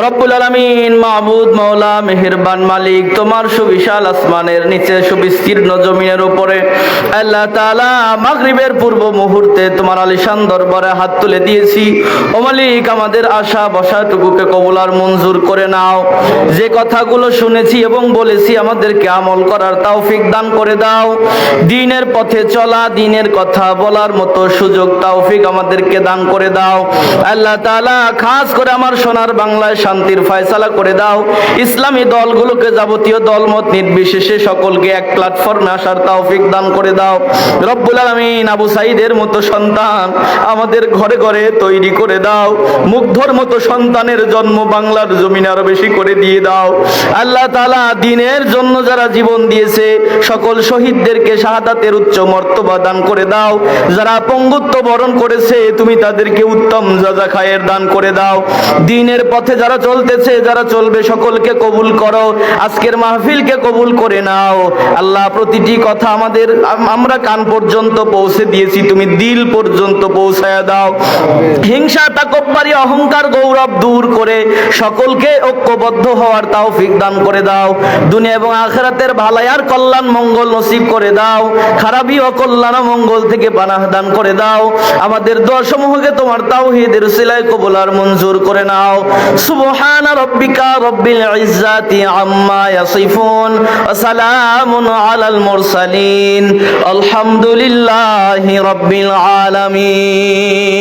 রব্বুল আলামিন, মাবুদ, মাওলা, মেহেরবান মালিক, তোমার সুবিশাল আসমানের নিচে সুবিস্তীর্ণ জমিনের উপরে আল্লাহ তাআলা মাগরিবের পূর্ব মুহূর্তে তোমার আলিশান দরবারে হাত তুলে দিয়েছি। ও মালিক, আমাদের আশা বসাটুকুকে কবুল আর মঞ্জুর করে নাও। যে কথাগুলো শুনেছি এবং বলেছি আমাদেরকে আমল করার তৌফিক দান করে দাও। দ্বীনের পথে চলা, দ্বীনের কথা বলার মতো সুযোগ তৌফিক আমাদেরকে দান করে দাও। আল্লাহ তাআলা, খাস করে আমার সোনার বাংলায় শান্তির ফয়সালা করে দাও। ইসলামী দলগুলোকে যাবতীয় দলমত নির্বিশেষে সকলকে এক প্ল্যাটফর্মে আসার তৌফিক দান করে দাও। রব্বুল আলামিন, আবু সাঈদের মতো সন্তান আমাদের ঘরে ঘরে তৈরি করে দাও। মুগ্ধর মতো সন্তানের জন্ম বাংলার জমিনে আরো বেশি করে দিয়ে দাও। আল্লাহ তাআলা, দ্বীনের জন্য যারা জীবন দিয়েছে সকল শহীদদেরকে শাহাদাতের উচ্চ মর্তবা দান করে দাও। যারা পঙ্গুত্ব বরণ করেছে তুমি তাদেরকে উত্তম জাযা খায়ের দান করে দাও। দ্বীনের পথে যারা চলতেছে, যারা চলবে, সকলকে কবুল করো। আজকের মাহফিলকে কবুল করে নাও। আল্লাহ, প্রতিটি কথা আমরা কান পর্যন্ত পৌঁছে দিয়েছি, তুমি দিল পর্যন্ত পৌঁছায়া দাও। হিংসা, তাকব্বুরি, অহংকার, গৌরব দূর করে সকলকে ঐক্যবদ্ধ হওয়ার তৌফিক দান করে দাও। দুনিয়া এবং আখিরাতের ভালাই আর কল্যাণ মঙ্গল নসিব করে দাও। খারাপি ও কল্যাণ ও মঙ্গল থেকে পানাহ দান করে দাও। আমাদের দোয়া সমূহকে তোমার তাওহীদের উসিলায় কবুল আর মঞ্জুর করে নাও। সুবহানা রাব্বিকা রাব্বিল ইজ্জাতি আম্মা ইয়াসিফুন ওয়া সালামুন আলাল মুরসালিন, আলহামদুলিল্লাহি রাব্বিল আলামিন।